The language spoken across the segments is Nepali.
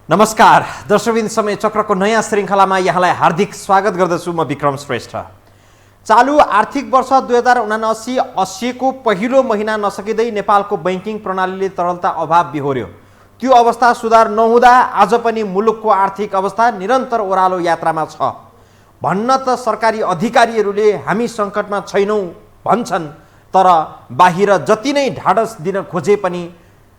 नमस्कार दर्शकबिन समय चक्रको नयाँ श्रृङ्खलामा यहाँलाई हार्दिक स्वागत गर्दछु। म विक्रम श्रेष्ठ। चालु आर्थिक वर्ष 2079-80 को पहिलो महिना नसकिँदै नेपालको बैंकिङ प्रणालीले तरलता अभाव बिहोर्यो। त्यो अवस्था सुधार नहुँदा आज पनि मुलुकको आर्थिक अवस्था निरन्तर ओह्रालो यात्रामा छ। भन्न त सरकारी अधिकारीहरूले हामी सङ्कटमा छैनौँ भन्छन्, तर बाहिर जति नै ढाडस दिन खोजे पनि,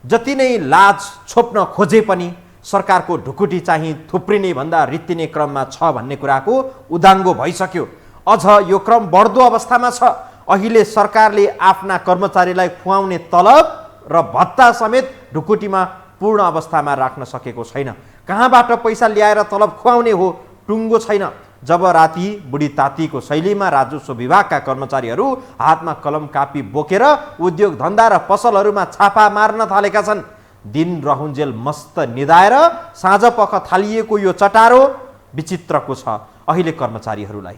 जति नै लाज छोप्न खोजे पनि सरकारको ढुकुटी चाहिँ थुप्रिने भन्दा रित्तिने क्रममा छ भन्ने कुराको उदाङ्गो भइसक्यो। अझ यो क्रम बढ्दो अवस्थामा छ। अहिले सरकारले आफ्ना कर्मचारीलाई खुवाउने तलब र भत्ता समेत ढुकुटीमा पूर्ण अवस्थामा राख्न सकेको छैन। कहाँबाट पैसा ल्याएर तलब खुवाउने हो, टुङ्गो छैन। जब राति बुढी तातीको शैलीमा राजस्व विभागका कर्मचारीहरू हातमा कलम कापी बोकेर उद्योग धन्दा र पसलहरूमा छापा मार्न थालेका छन्। दिन रहुन्जेल मस्त निदाएर साँझ पख थालिएको यो चटारो विचित्रको छ अहिले कर्मचारीहरूलाई।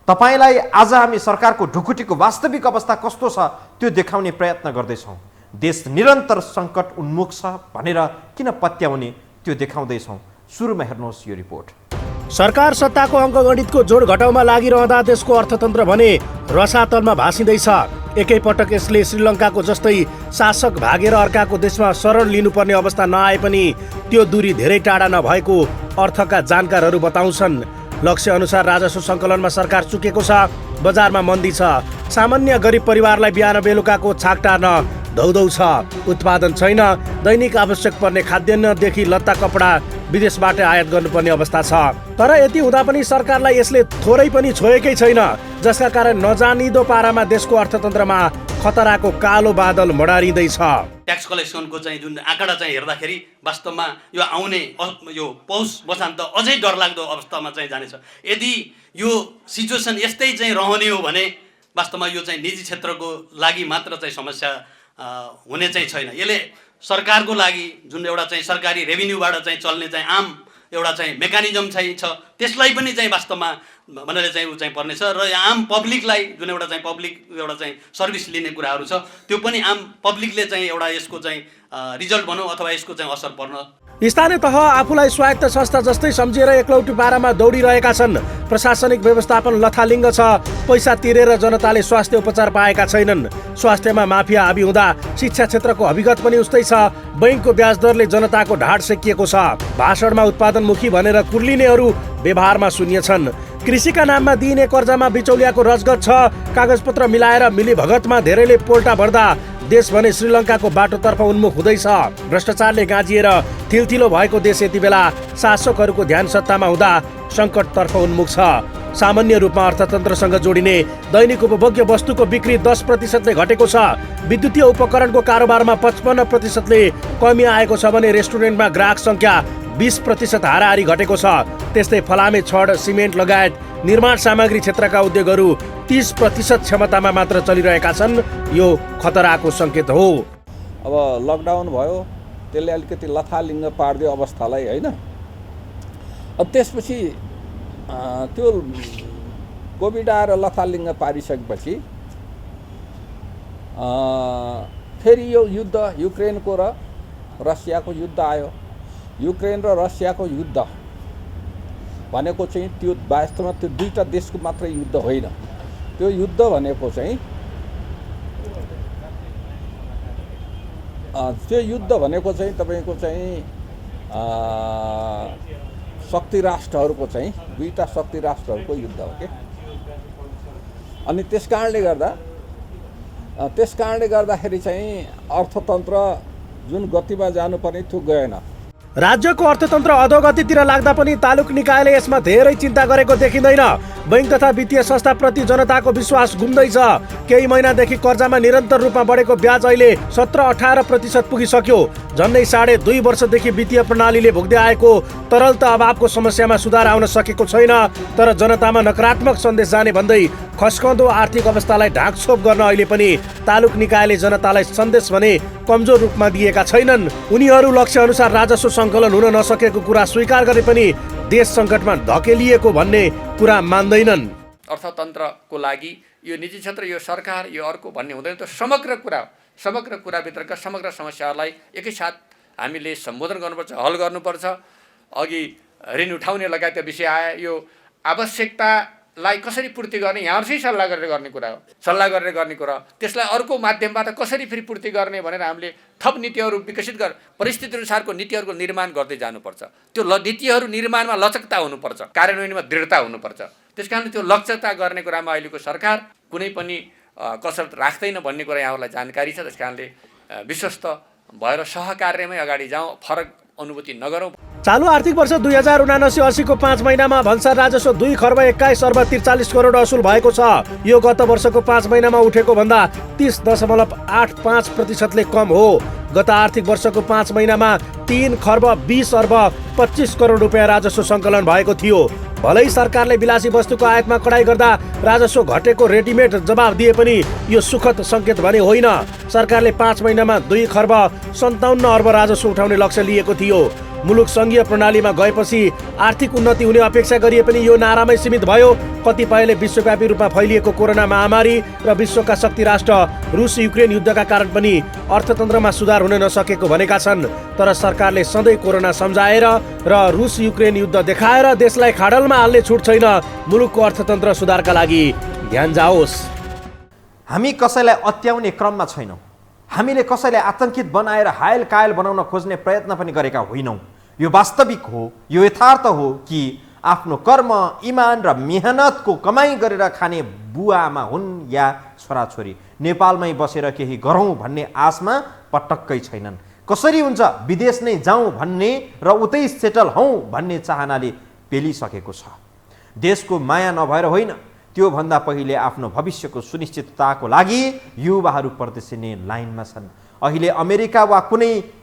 तपाईँलाई आज हामी सरकारको ढुकुटीको वास्तविक अवस्था कस्तो छ त्यो देखाउने प्रयत्न गर्दैछौँ। देश निरन्तर सङ्कट उन्मुख छ भनेर किन पत्याउने त्यो देखाउँदैछौँ। सुरुमा हेर्नुहोस् यो रिपोर्ट। सरकार सत्ताको अङ्कगणितको जोड घटाउमा लागिरहँदा देशको अर्थतन्त्र भने रसातलमा भाँसिँदैछ। एकैपटक यसले श्रीलङ्काको जस्तै शासक भागेर अर्काको देशमा शरण लिनुपर्ने अवस्था नआए पनि त्यो दूरी धेरै टाढा नभएको अर्थका जानकारहरू बताउँछन्। लक्ष्य अनुसार राजस्व सङ्कलनमा सरकार चुकेको छ। बजारमा मन्दी छ। सामान्य गरिब परिवारलाई बिहान बेलुकाको छाक टार्न धौधौ छ। उत्पादन छैन। दैनिक आवश्यक पर्ने खाद्यान्नदेखि लत्ता कपडा विदेशबाट आयात गर्नुपर्ने अवस्था छ। तर यति हुँदा पनि सरकारलाई यसले थोरै पनि छोएकै छैन, जसका कारण नजानिदो पारामा देशको अर्थतन्त्रमा खतराको कालो बादल मडारिँदैछ। ट्याक्स कलेक्सनको चाहिँ जुन आँकडा चाहिँ हेर्दाखेरि वास्तवमा यो आउने यो पौष वसान्त अझै डरलाग्दो अवस्थामा चाहिँ जानेछ। यदि यो सिचुएसन यस्तै चाहिँ रहने हो भने वास्तवमा यो चाहिँ निजी क्षेत्रको लागि मात्र चाहिँ समस्या हुने चाहिँ छैन। यसले सरकारको लागि जुन एउटा चाहिँ सरकारी रेभिन्यूबाट चाहिँ चल्ने चाहिँ आम एउटा चाहिँ मेकानिजम चाहिँ छ, त्यसलाई पनि चाहिँ वास्तवमा भनेर चाहिँ ऊ चाहिँ पर्नेछ। र आम पब्लिकलाई जुन एउटा चाहिँ पब्लिक एउटा चाहिँ सर्भिस लिने कुराहरू छ, त्यो पनि आम पब्लिकले चाहिँ एउटा यसको चाहिँ रिजल्ट भनौँ अथवा यसको चाहिँ असर पर्न। स्थानीय तह आफूलाई स्वायत्त संस्था जस्तै सम्झिएर एकलौटी पारामा दौडिरहेका छन्। प्रशासनिक व्यवस्थापन लथालिङ्ग छ। पैसा तिरेर जनताले स्वास्थ्य उपचार पाएका छैनन्। स्वास्थ्यमा माफिया हाबी हुँदा शिक्षा क्षेत्रको अभिगत पनि उस्तै छ। बैंकको ब्याज दरले जनताको ढाड सेकिएको छ। भाषणमा उत्पादनमुखी भनेर कुर्लिनेहरू व्यवहारमा शून्य छन्। कृषिका नाममा दिइने कर्जामा बिचौलियाको रजगत छ। कागजपत्र मिलाएर मिलीभगतमा धेरैले पोल्टा भर्दा देश भने श्रीलङ्काको बाटोतर्फ उन्मुख हुँदैछ। भ्रष्टाचारले गाँजिएर थिलथिलो भएको देश यति बेला शासकहरूको ध्यान सत्तामा हुँदा सङ्कटतर्फ उन्मुख छ। सामान्य रूपमा अर्थतन्त्रसँग जोडिने दैनिक उपभोग्य वस्तुको बिक्री 10%ले घटेको छ। विद्युतीय उपकरणको कारोबारमा 55%ले कमी आएको छ भने रेस्टुरेन्टमा ग्राहक सङ्ख्या 20% हाराहारी घटेको छ। त्यस्तै फलामे, छड, सिमेन्ट लगायत निर्माण सामग्री क्षेत्रका उद्योगहरू 30% क्षमतामा मात्र चलिरहेका छन्। यो खतराको सङ्केत हो। अब लकडाउन भयो, त्यसले अलिकति लथालिङ्ग पारिदियो अवस्थालाई, होइन? अब त्यसपछि त्यो कोभिड आएर लथालिङ्ग पारिसकेपछि फेरि यो युद्ध युक्रेनको र रसियाको युद्ध आयो। युक्रेन र रसियाको युद्ध भनेको चाहिँ त्यो वास्तवमा त्यो दुईवटा देशको मात्रै युद्ध होइन। त्यो युद्ध भनेको चाहिँ तपाईँको चाहिँ शक्ति राष्ट्रहरूको चाहिँ दुईवटा शक्ति राष्ट्रहरूको युद्ध हो के। अनि त्यस कारणले गर्दाखेरि चाहिँ अर्थतन्त्र जुन गतिमा जानुपर्ने त्यो गएन। राज्यको अर्थतन्त्र अधोगतितिर लाग्दा पनि तालुक निकायले यसमा धेरै चिन्ता गरेको देखिँदैन। बैंक तथा वित्तीय संस्थाप्रति जनताको विश्वास गुम्दैछ। केही महिनादेखि कर्जामा निरन्तर रूपमा बढेको ब्याज अहिले 17-18% पुगिसक्यो। झन्डै 2.5 वर्षदेखि वित्तीय प्रणालीले भोग्दै आएको तरलता अभावको समस्यामा सुधार आउन सकेको छैन। तर जनतामा नकारात्मक सन्देश जाने भन्दै खस्कँदो आर्थिक अवस्थालाई ढाकछोप गर्न अहिले पनि तालुक निकायले जनतालाई सन्देश भने कमजोर रूपमा दिएका छैनन्। उनीहरू लक्ष्य अनुसार राजस्व सङ्कलन हुन नसकेको कुरा स्वीकार गरे पनि देश सङ्कटमा धकेलिएको भन्ने कुरा मान्दैनन्। अर्थतन्त्रको लागि यो निजी क्षेत्र, यो सरकार, यो अर्को भन्ने हुँदैन। त समग्र कुराभित्रका समग्र समस्याहरूलाई एकैसाथ हामीले सम्बोधन गर्नुपर्छ, हल गर्नुपर्छ। अघि ऋण उठाउने लगायतका विषय आए। यो आवश्यकतालाई कसरी पूर्ति गर्ने यहाँहरूसँग सल्लाह गरेर गर्ने कुरा हो, सल्लाह गरेर गर्ने कुरा हो। त्यसलाई अर्को माध्यमबाट कसरी फेरि पूर्ति गर्ने भनेर हामीले थप नीतिहरू विकसित गरेर परिस्थिति अनुसारको नीतिहरूको निर्माण गर्दै जानुपर्छ। त्यो नीतिहरू निर्माणमा लचकता हुनुपर्छ, कार्यान्वयनमा दृढता हुनुपर्छ। त्यस कारणले त्यो लचकता गर्ने कुरामा अहिलेको सरकार कुनै पनि कसरत राख्दैन भन्ने कुरा यहाँहरूलाई जानकारी छ। त्यस कारणले विश्वस्त भएर सहकार्यमै अगाडि जाउँ, फरक अनुभूति नगरौँ। चालु आर्थिक वर्ष 2079-80 को 5 महिनामा भन्सार राजस्व 2 खर्ब 21 अर्ब 43 करोड असुल भएको छ। यो गत वर्षको 5 महिनामा उठेको भन्दा 30.85% कम हो। गत आर्थिक वर्षको 5 महिनामा 3 खर्ब 20 अर्ब 25 करोड रुपियाँ राजस्व सङ्कलन भएको थियो। भलै सरकारले विलासी वस्तुको आयातमा कडाई गर्दा राजस्व घटेको रेडिमेड जवाब दिए पनि यो सुखद सङ्केत भने होइन। सरकारले 5 महिनामा 2 खर्ब 57 अर्ब राजस्व उठाउने लक्ष्य लिएको थियो। मुलुक सङ्घीय प्रणालीमा गएपछि आर्थिक उन्नति हुने अपेक्षा गरिए पनि यो नारामै सीमित भयो। कतिपयले विश्वव्यापी रूपमा फैलिएको कोरोना महामारी र विश्वका शक्ति राष्ट्र रुस युक्रेन युद्धका कारण पनि अर्थतन्त्रमा सुधार हुन नसकेको भनेका छन्। तर सरकारले सधैँ कोरोना सम्झाएर र रुस युक्रेन युद्ध देखाएर देशलाई खाडलमा हाल्ने छुट छैन। मुलुकको अर्थतन्त्र सुधारका लागि ध्यान जाओस्। हामी कसैलाई अत्याउने क्रममा छैनौँ। हामीले कसैलाई आतंकित बनाएर हायल कायल बनाउन खोज्ने प्रयत्न पनि गरेका होइनौँ। यो वास्तविक हो, यो यथार्थ हो कि आफ्नो कर्म, इमान र मेहनतको कमाई गरेर खाने बुवाआमा हुन् या छोराछोरी नेपालमै बसेर केही गरौँ भन्ने आशमा पटक्कै छैनन्। कसरी हुन्छ विदेश नै जाउँ भन्ने र उतै सेटल हौँ भन्ने चाहनाले पेलिसकेको छ। देशको माया नभएर होइन, त्योभन्दा पहिले आफ्नो भविष्यको सुनिश्चितताको लागि युवाहरू प्रदर्शनी लाइनमा छन्। अहिले अमेरिका वा कुनै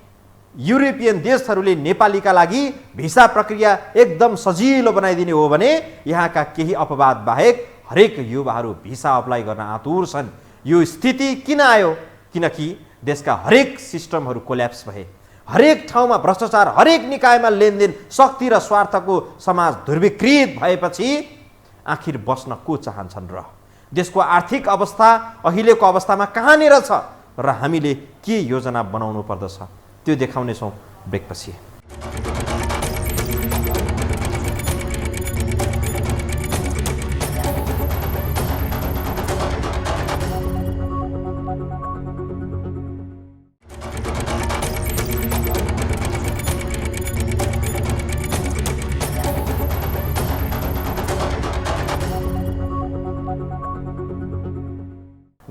युरोपियन देशहरूले नेपालीका लागि भिसा प्रक्रिया एकदम सजिलो बनाइदिने हो भने यहाँका केही अपवाद बाहेक हरेक युवाहरू भिसा अप्लाई गर्न आतुर छन्। यो स्थिति किन आयो? किनकि देशका हरेक सिस्टमहरू कोल्याप्स भए, हरेक ठाउँमा भ्रष्टाचार, हरेक निकायमा लेनदेन, शक्ति र स्वार्थको समाज ध्रुवीकृत भएपछि आखिर बस्न को चाहन्छन् र? देशको आर्थिक अवस्था अहिलेको अवस्थामा कहाँनिर छ र हामीले के योजना बनाउनु पर्दछ त्यो देखाउनेछौँ ब्रेकपछि।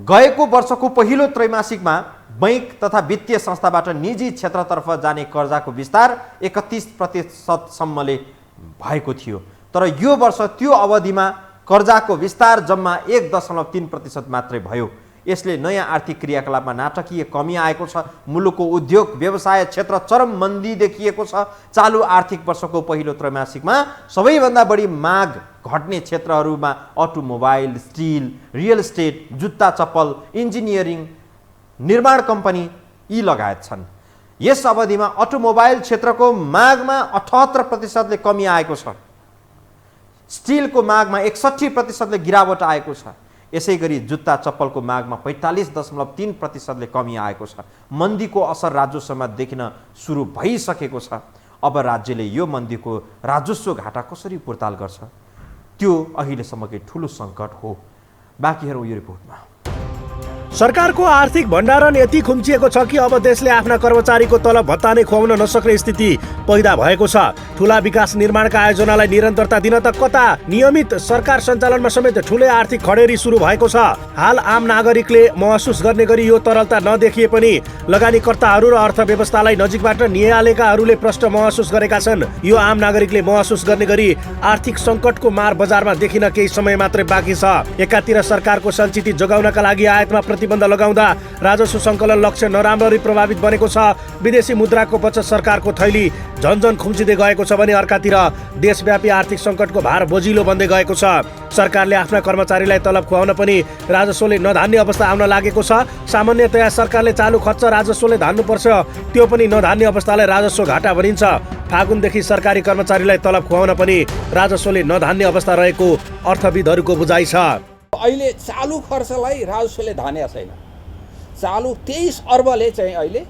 गएको वर्षको पहिलो त्रैमासिकमा बैंक तथा वित्तीय संस्थाबाट निजी क्षेत्रतर्फ जाने कर्जाको विस्तार 31% भएको थियो। तर यो वर्ष त्यो अवधिमा कर्जाको विस्तार जम्मा 1.3% मात्रै भयो। यसले नयाँ आर्थिक क्रियाकलापमा नाटकीय कमी आएको छ। मुलुकको उद्योग व्यवसाय क्षेत्र चरम मन्दी देखिएको छ। चालु आर्थिक वर्षको पहिलो त्रैमासिकमा सबैभन्दा बढी माग घट्ने क्षेत्रहरूमा अटोमोबाइल, स्टिल, रियल इस्टेट, जुत्ता चप्पल, इन्जिनियरिङ, निर्माण कम्पनी यी लगायत छन्। यस अवधिमा अटोमोबाइल क्षेत्रको मागमा 78% कमी आएको छ। स्टिलको मागमा 61% गिरावट आएको छ। यसै गरी जुत्ता चप्पलको मागमा 45.3% कमी आएको छ। मन्दीको असर राजस्वमा देखिन सुरु भइसकेको छ। अब राज्यले यो मन्दीको राजस्व घाटा कसरी पुर्ताल गर्छ त्यो अहिलेसम्मकै ठुलो सङ्कट हो। बाँकी हेरौँ यो रिपोर्टमा। सरकारको आर्थिक भण्डारण यति खुम्चिएको छ कि अब देशले आफ्ना कर्मचारीको तलब भत्ता नै खुवाउन नसक्ने स्थिति पैदा भएको छ। ठुला विकास निर्माणका आयोजनालाई निरन्तरता दिन त कता नियमित सरकार सञ्चालनमा समेत ठुलै आर्थिक खडेरी सुरु भएको छ। हाल आम नागरिकले महसुस गर्ने गरी यो तरलता नदेखिए पनि लगानीकर्ताहरू र अर्थव्यवस्थालाई नजिकबाट निहालेकाहरूले प्रष्ट महसुस गरेका छन्। यो आम नागरिकले महसुस गर्ने गरी आर्थिक सङ्कटको मार बजारमा देखिन केही समय मात्रै बाँकी छ। एकातिर सरकारको सञ्चित जोगाउनका लागि आयातमा प्रतिबन्ध लगाउँदा राजस्व सङ्कलन लक्ष्य नराम्ररी प्रभावित बनेको छ। विदेशी मुद्राको बचत सरकारको थैली झन्झन खुम्चिँदै गएको छ भने अर्कातिर देशव्यापी आर्थिक सङ्कटको भार बोझिलो बन्दै गएको छ। सरकारले आफ्ना कर्मचारीलाई तलब खुवाउन पनि राजस्वले नधान्ने अवस्था आउन लागेको छ। सामान्यतया सरकारले चालु खर्च राजस्वले धान्नुपर्छ, त्यो पनि नधान्ने अवस्थालाई राजस्व घाटा भनिन्छ। फागुनदेखि सरकारी कर्मचारीलाई तलब खुवाउन पनि राजस्वले नधान्ने अवस्था रहेको अर्थविदहरूको बुझाइ छ। अहिले चालु खर्चलाई राजस्वले धानेको छैन। चालु 23 अर्बले चाहिँ अहिले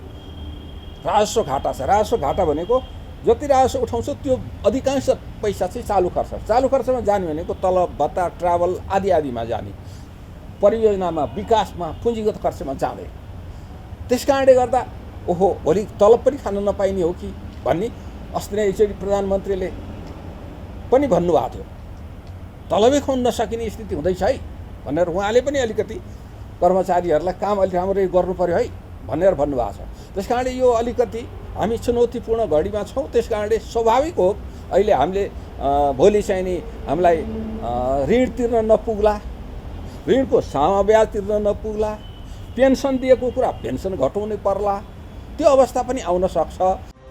राजस्व घाटा छ। राजस्व घाटा भनेको जति राजस्व उठाउँछ त्यो अधिकांश पैसा चाहिँ चालु खर्चमा जाने भनेको तलब भत्ता ट्राभल आदि आदिमा जाने, परियोजनामा विकासमा पुँजीगत खर्चमा जाँदैन। त्यस कारणले गर्दा ओहो भोलि तलब पनि खान नपाइने हो कि भन्ने अस्ति नै एकचोटि प्रधानमन्त्रीले पनि भन्नुभएको थियो, तलबै खुवाउन नसकिने स्थिति हुँदैछ है भनेर उहाँले पनि अलिकति कर्मचारीहरूलाई काम अलिक राम्ररी गर्नु पर्यो है भनेर भन्नुभएको छ। त्यस कारणले यो अलिकति हामी चुनौतीपूर्ण घडीमा छौँ। त्यस कारणले स्वाभाविक हो अहिले हामीले भोलि चाहिँ नि हामीलाई ऋण तिर्न नपुग्ला, ऋणको सामा ब्याज तिर्न नपुग्ला, पेन्सन दिएको कुरा पेन्सन घटाउनै पर्ला, त्यो अवस्था पनि आउन सक्छ।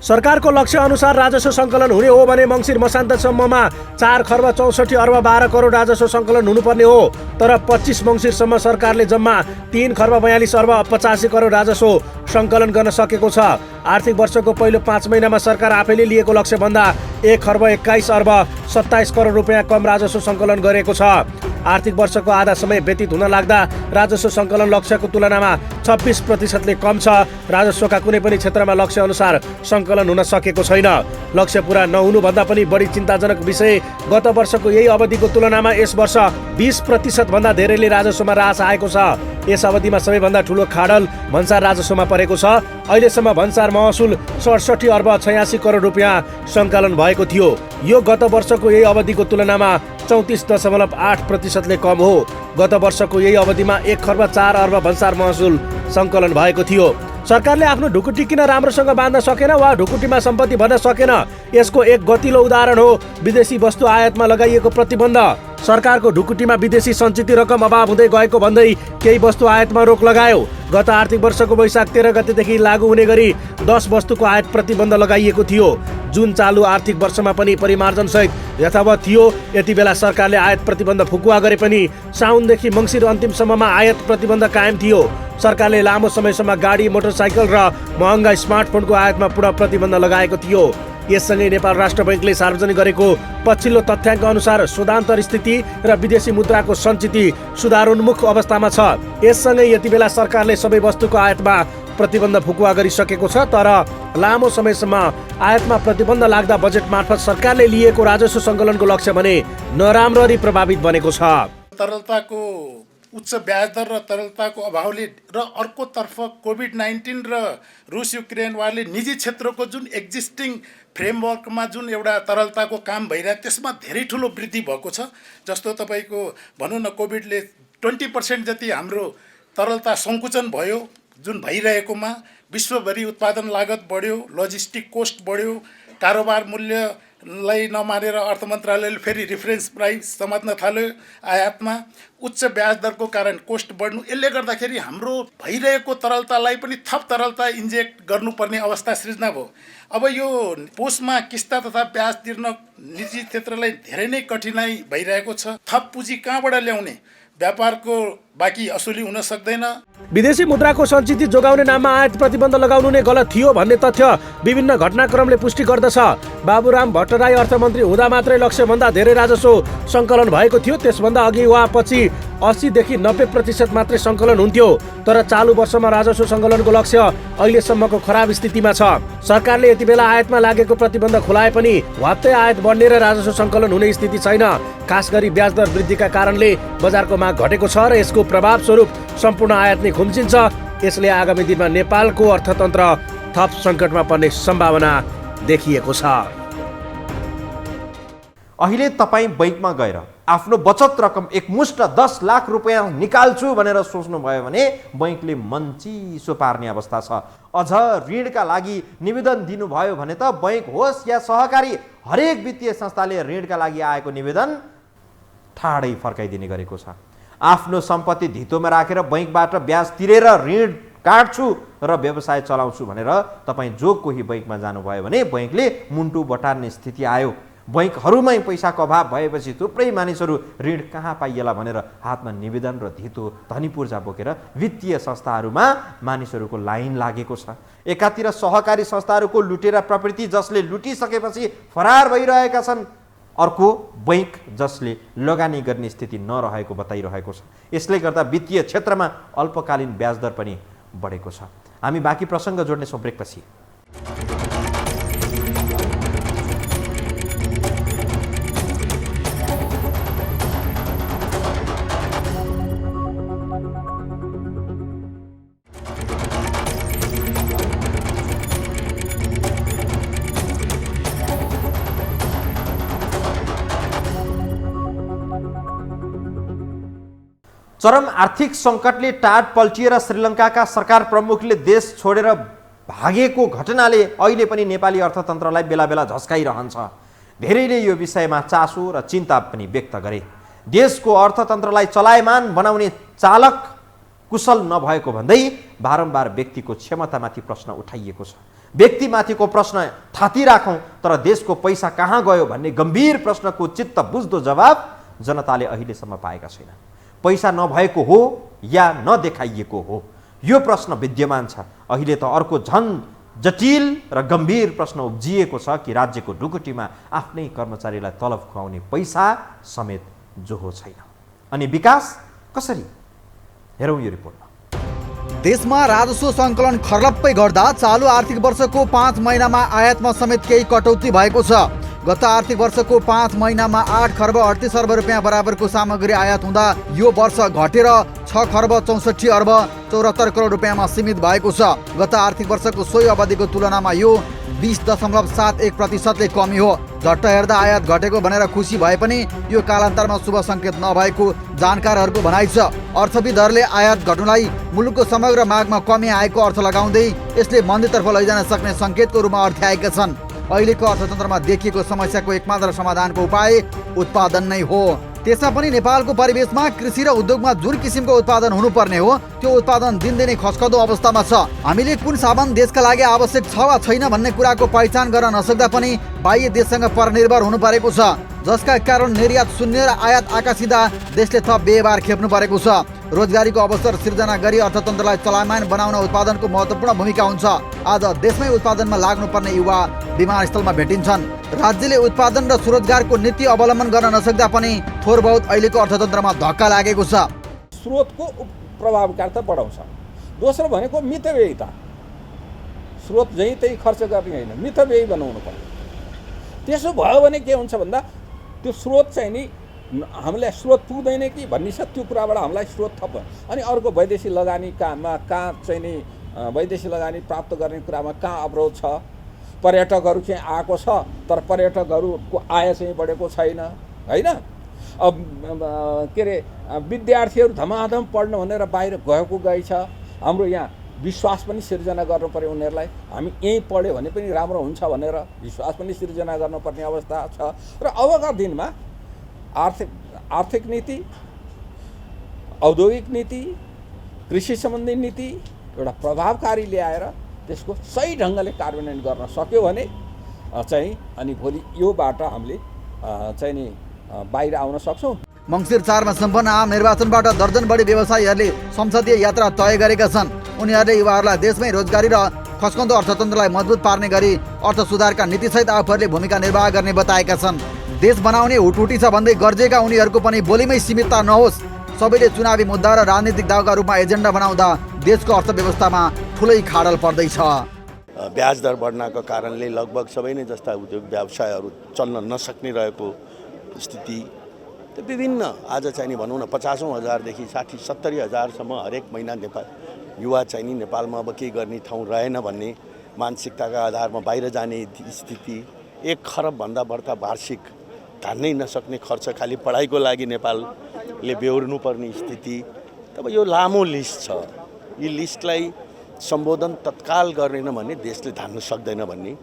सरकारको लक्ष्य अनुसार राजस्व सङ्कलन हुने हो भने मङ्सिर मसान्तसम्ममा 4 खर्ब 64 अर्ब 12 करोड राजस्व सङ्कलन हुनुपर्ने हो। तर 25 मङ्सिरसम्म सरकारले जम्मा 3 खर्ब 42 अर्ब 85 करोड राजस्व सङ्कलन गर्न सकेको छ। आर्थिक वर्षको पहिलो 5 महिनामा सरकार आफैले लिएको लक्ष्यभन्दा 1 खर्ब 21 अर्ब 27 करोड रुपियाँ कम राजस्व सङ्कलन गरेको छ। आर्थिक वर्षको आधा समय व्यतीत हुन लाग्दा राजस्व सङ्कलन लक्ष्यको तुलनामा 26%ले कम छ। राजस्वका कुनै पनि क्षेत्रमा लक्ष्य अनुसार सङ्कलन हुन सकेको छैन। लक्ष्य पुरा नहुनुभन्दा पनि बढी चिन्ताजनक विषय गत वर्षको यही अवधिको तुलनामा यस वर्ष 20% भन्दा धेरैले राजस्वमा ह्रास आएको छ। यस अवधिमा सबैभन्दा ठुलो खाडल भन्सार राजस्वमा परेको छ। अहिलेसम्म भन्सार महसुल 67 अर्ब 86 करोड रुपियाँ सङ्कलन भएको थियो। यो गत वर्षको यही अवधिको तुलनामा 34.8%ले कम हो। गत वर्षको यही अवधिमा 1 खर्ब 4 अर्ब भन्सार महसुल सङ्कलन भएको थियो। सरकारले आफ्नो ढुकुटी किन राम्रोसँग बाँध्न सकेन वा ढुकुटीमा सम्पत्ति भर्न सकेन, यसको एक गतिलो उदाहरण हो विदेशी वस्तु आयातमा लगाइएको प्रतिबन्ध। सरकारको ढुकुटीमा विदेशी सञ्चित रकम अभाव हुँदै गएको भन्दै केही वस्तु आयातमा रोक लगायो। गत आर्थिक वर्षको वैशाख 13 गतेदेखि लागू हुने गरी 10 वस्तुको आयात प्रतिबन्ध लगाइएको थियो, जुन चालु आर्थिक वर्षमा पनि परिमार्जनसहित यथावत थियो। यति बेला सरकारले आयात प्रतिबन्ध फुकुवा गरे पनि साउनदेखि मङ्सिर अन्तिमसम्ममा आयात प्रतिबन्ध कायम थियो। सरकारले लामो समयसम्म गाडी, मोटरसाइकल र महँगा स्मार्टफोनको आयातमा पुनः प्रतिबन्ध लगाएको थियो। यससँगै नेपाल राष्ट्र बैङ्कले सार्वजनिक गरेको पछिल्लो तथ्याङ्क अनुसार शोधान्तर स्थिति र विदेशी मुद्राको सञ्चिति सुधारोन्मुख अवस्थामा छ। यससँगै यति बेला सरकारले सबै वस्तुको आयातमा प्रतिबन्ध फुकुवा गरिसकेको छ। तर लामो समयसम्म आयातमा प्रतिबन्ध लाग्दा बजेट मार्फत सरकारले लिएको राजस्व सङ्कलनको लक्ष्य भने नराम्ररी प्रभावित बनेको छ। तरलताको उच्च ब्याज दर र तरलताको अभावले र अर्कोतर्फ कोभिड-19 र रुस युक्रेन वारले निजी क्षेत्रको जुन एक्जिस्टिङ फ्रेमवर्कमा जुन एउटा तरलताको काम भइरहेको त्यसमा धेरै ठुलो वृद्धि भएको छ। जस्तो तपाईँको भनौँ न कोभिडले 20% जति हाम्रो तरलता सङ्कुचन भयो जुन भइरहेकोमा। विश्वभरि उत्पादन लागत बढ्यो, लजिस्टिक कोस्ट बढ्यो, कारोबार मूल्यलाई नमानेर अर्थ मन्त्रालयले फेरि रिफरेन्स प्राइस समात्न थाल्यो आयातमा। उच्च ब्याज दरको कारण कोस्ट बढ्नु, यसले गर्दाखेरि हाम्रो भइरहेको तरलतालाई पनि थप तरलता इन्जेक्ट गर्नुपर्ने अवस्था सृजना भयो। अब यो पोषमा किस्ता तथा ब्याज तिर्न निजी क्षेत्रलाई धेरै नै कठिनाइ भइरहेको छ। थप पुँजी कहाँबाट ल्याउने, व्यापारको बाँकी असुली हुन सक्दैन। विदेशी मुद्राको सञ्चिति जोगाउने नाममा आयात प्रतिबन्ध लगाउनु नै गलत थियो भन्ने तथ्य विभिन्न घटनाक्रमले पुष्टि गर्दछ। बाबुराम भट्टराई अर्थमन्त्री हुँदा मात्रै लक्ष्यभन्दा धेरै राजस्व सङ्कलन भएको थियो। त्यसभन्दा अघि वा पछि 80 देखि 90% मात्रै सङ्कलन हुन्थ्यो। तर चालु वर्षमा राजस्व सङ्कलनको लक्ष्य अहिलेसम्मको खराब स्थितिमा छ। सरकारले यति बेला आयातमा लागेको प्रतिबन्ध खुलाए पनि वात्तै आयात बढ्ने र राजस्व सङ्कलन हुने स्थिति छैन। खास गरी ब्याज दर वृद्धिका कारणले बजारको माग घटेको छ र यसको प्रभाव स्वरूप सम्पूर्ण आयात नै खुम्चिन्छ। यसले आगामी दिनमा नेपालको अर्थतन्त्र थप सङ्कटमा पर्ने सम्भावना देखिएको छ। अहिले तपाईँ बैङ्कमा गएर आफ्नो बचत रकम एकमुष्ट 10 लाख रुपियाँ निकाल्छु भनेर सोच्नुभयो भने बैङ्कले मन चिसो पार्ने अवस्था छ। अझ ऋणका लागि निवेदन दिनुभयो भने त बैङ्क होस् या सहकारी हरेक वित्तीय संस्थाले ऋणका लागि आएको निवेदन ठाडै फर्काइदिने गरेको छ। आफ्नो सम्पत्ति धितोमा राखेर बैङ्कबाट ब्याज तिरेर ऋण काट्छु र व्यवसाय चलाउँछु भनेर तपाईँ जो कोही बैङ्कमा जानुभयो भने बैङ्कले मुन्टु बटार्ने स्थिति आयो। बैङ्कहरूमै पैसाको अभाव भएपछि थुप्रै मानिसहरू ऋण कहाँ पाइएला भनेर हातमा निवेदन र धितो धनी पूर्जा बोकेर वित्तीय संस्थाहरूमा मानिसहरूको लाइन लागेको छ। एकातिर सहकारी संस्थाहरूको लुटेरा प्रवृत्ति जसले लुटिसकेपछि फरार भइरहेका छन्, अर्को बैङ्क जसले लगानी गर्ने स्थिति नरहेको बताइरहेको छ। यसले गर्दा वित्तीय क्षेत्रमा अल्पकालीन ब्याज दर पनि बढेको छ। हामी बाँकी प्रसङ्ग जोड्नेछौँ ब्रेकपछि। चरम आर्थिक सङ्कटले टाढ पल्टिएर श्रीलङ्काका सरकार प्रमुखले देश छोडेर भागेको घटनाले अहिले पनि नेपाली अर्थतन्त्रलाई बेला बेला झस्काइरहन्छ। धेरैले यो विषयमा चासो र चिन्ता पनि व्यक्त गरे। देशको अर्थतन्त्रलाई चलायमान बनाउने चालक कुशल नभएको भन्दै बारम्बार व्यक्तिको क्षमतामाथि प्रश्न उठाइएको छ। व्यक्तिमाथिको प्रश्न थाती राखौँ, तर देशको पैसा कहाँ गयो भन्ने गम्भीर प्रश्नको चित्त बुझ्दो जवाब जनताले अहिलेसम्म पाएका छैनन्। पैसा नभएको हो या नदेखाइएको हो, यो प्रश्न विद्यमान छ। अहिले त अर्को झन जटिल र गम्भीर प्रश्न उब्जिएको छ कि राज्यको ढुकुटीमा आफ्नै कर्मचारीलाई तलब खुवाउने पैसा समेत जोहो छैन। अनि विकास कसरी? हेरौँ यो रिपोर्टमा। देशमा राजस्व सङ्कलन खर्लप्पै गर्दा चालु आर्थिक वर्षको 5 महिनामा आयातमा समेत केही कटौती भएको छ। गत आर्थिक वर्षको 5 महिनामा 8 खर्ब 38 अर्ब रुपियाँ बराबरको सामग्री आयात हुँदा यो वर्ष घटेर 6 खर्ब 64 अर्ब 74 करोड रुपियाँमा सीमित भएको छ। गत आर्थिक वर्षको सोही अवधिको तुलनामा यो 20.71% कमी हो। झट्ट हेर्दा आयात घटेको भनेर खुसी भए पनि यो कालान्तरमा शुभ सङ्केत नभएको जानकारहरूको भनाइ छ। अर्थविदहरूले आयात घट्नुलाई मुलुकको समग्र मागमा कमी आएको अर्थ लगाउँदै यसले मन्दीतर्फ लैजान सक्ने सङ्केतको रूपमा अर्थ्याएका छन्। अहिलेको अर्थतन्त्रमा देखिएको समस्याको एकमात्र समाधानको उपाय उत्पादन नै हो। त्यसमा पनि नेपालको परिवेशमा कृषि र उद्योगमा जुन किसिमको उत्पादन हुनुपर्ने हो त्यो उत्पादन दिनदिनै खस्कदो अवस्थामा छ। हामीले कुन साधन देशका लागि आवश्यक छ वा छैन भन्ने कुराको पहिचान गर्न नसक्दा पनि बाह्य देशसँग परनिर्भर हुनु परेको छ, जसका कारण निर्यात शून्य र आयात आकाशिँदा देशले थप व्यवहार खेप्नु परेको छ। रोजगारीको अवसर सिर्जना गरी अर्थतन्त्रलाई चलायमान बनाउन उत्पादनको महत्त्वपूर्ण भूमिका हुन्छ। आज देशमै उत्पादनमा लाग्नुपर्ने युवा विमानस्थलमा भेटिन्छन्। राज्यले उत्पादन र स्वरोजगारको नीति अवलम्बन गर्न नसक्दा पनि थोर बहुत अहिलेको अर्थतन्त्रमा धक्का लागेको छ। स्रोतको प्रभावकारिता बढाउँछ। दोस्रो भनेको मितव्ययिता। स्रोत जहीँ त्यही खर्च गर्ने होइन, मितव्ययी बनाउनु पर्यो। त्यसो भयो भने के हुन्छ भन्दा त्यो स्रोत चाहिँ नि हामीलाई स्रोत पुग्दैन कि भन्ने छ, त्यो कुराबाट हामीलाई स्रोत थप। अनि अर्को वैदेशिक लगानी कहाँ चाहिँ नि वैदेशिक लगानी प्राप्त गर्ने कुरामा कहाँ अवरोध छ। पर्यटकहरू चाहिँ आएको छ तर पर्यटकहरूको आय चाहिँ बढेको छैन, होइन? अब के अरे विद्यार्थीहरू धमाधम पढ्नु भनेर बाहिर गएकै छ। हाम्रो यहाँ विश्वास पनि सिर्जना गर्नु पर्यो उनीहरूलाई, हामी यहीँ पढ्यो भने पनि राम्रो हुन्छ भनेर विश्वास पनि सिर्जना गर्नुपर्ने अवस्था छ। र अबका दिनमा आर्थिक नीति, औद्योगिक नीति, कृषि सम्बन्धी नीति एउटा प्रभावकारी ल्याएर त्यसको सही ढङ्गले कार्यान्वयन गर्न सक्यो भने चाहिँ अनि भोलि यो बाटो हामीले चाहिँ नि बाहिर आउन सक्छौँ। मङ्सिर 4 मा सम्पन्न आम निर्वाचनबाट दर्जन बढी व्यवसायीहरूले संसदीय यात्रा तय गरेका छन्। उनीहरूले युवाहरूलाई देशमै रोजगारी र खस्कँदो अर्थतन्त्रलाई मजबुत पार्ने गरी अर्थ सुधारका नीतिसहित आफूहरूले भूमिका निर्वाह गर्ने बताएका छन्। देश बनाउने हुटहुटी छ भन्दै गर्जेका उनीहरूको पनि बोलीमै सीमितता नहोस्। सबैले चुनावी मुद्दा र राजनीतिक दाउका रूपमा एजेन्डा बनाउँदा देशको अर्थव्यवस्थामा ठुलै खाडल पर्दैछ। ब्याज दर बढ्नको कारणले लगभग सबै नै जस्ता उद्योग व्यवसायहरू चल्न नसक्ने रहेको स्थिति। त्यो विभिन्न आज चाहिँ नि भनौँ न 50,000 देखि 60-70 हजारसम्म हरेक महिना नेपाल युवा चाहिँ नि नेपालमा अब केही गर्ने ठाउँ रहेन भन्ने मानसिकताका आधारमा बाहिर जाने स्थिति। 1 खरबभन्दा बढ्ता वार्षिक धान्नै नसक्ने खर्च खालि पढाइको लागि नेपालले बेहोर्नु पर्ने स्थिति। तब यो लामो लिस्ट छ। यी लिस्टलाई सम्बोधन तत्काल गरेन भने देशले धान्न सक्दैन भन्ने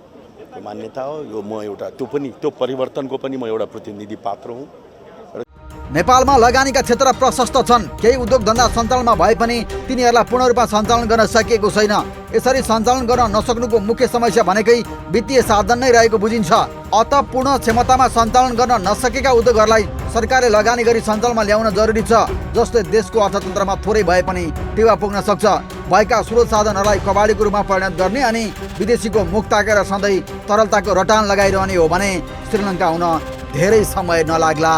मान्यता हो। यो म एउटा त्यो परिवर्तनको पनि म एउटा प्रतिनिधि पात्र हुँ। नेपालमा लगानीका क्षेत्र प्रशस्त छन्। केही उद्योग धन्दा सञ्चालनमा भए पनि तिनीहरूलाई पूर्ण रूपमा सञ्चालन गर्न सकिएको छैन। यसरी सञ्चालन गर्न नसक्नुको मुख्य समस्या भनेकै वित्तीय साधन नै रहेको बुझिन्छ। अत पूर्ण क्षमतामा सञ्चालन गर्न नसकेका उद्योगहरूलाई सरकारले लगानी गरी सञ्चालनमा ल्याउन जरुरी छ, जसले देशको अर्थतन्त्रमा थोरै भए पनि टेवा पुग्न सक्छ। भएका स्रोत साधनहरूलाई कबाडीको रूपमा परिणत गर्ने अनि विदेशीको मुख ताकेर सधैँ तरलताको रटान लगाइरहने हो भने श्रीलङ्का हुन धेरै समय नलाग्ला।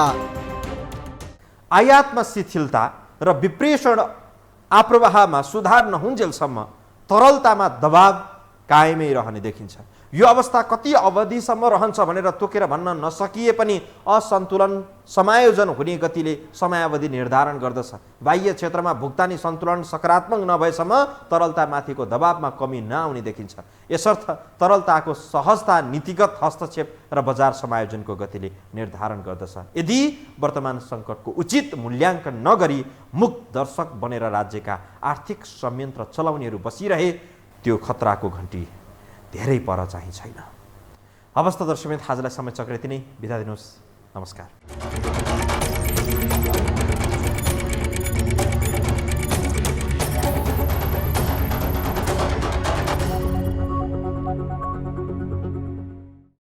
आयातमा शिथिलता र विप्रेषण आप्रवाहमा सुधार नहुन्जेलसम्म तरलतामा दबाव कायमै रहने देखिन्छ। यो अवस्था कति अवधिसम्म रहन्छ भनेर तोकेर भन्न नसकिए पनि असन्तुलन समायोजन हुने गतिले समयावधि निर्धारण गर्दछ। बाह्य क्षेत्रमा भुक्तानी सन्तुलन सकारात्मक नभएसम्म तरलतामाथिको दबावमा कमी नआउने देखिन्छ। यसर्थ तरलताको सहजता नीतिगत हस्तक्षेप र बजार समायोजनको गतिले निर्धारण गर्दछ। यदि वर्तमान सङ्कटको उचित मूल्याङ्कन नगरी मुक्त दर्शक बनेर राज्यका आर्थिक संयन्त्र चलाउनेहरू बसिरहे त्यो खतराको घन्टी धेरै पर चाहिँ छैन। हवस् त दर्शकवृन्द, आजलाई समय चक्र यति नै। बिदा दिनुहोस्। नमस्कार।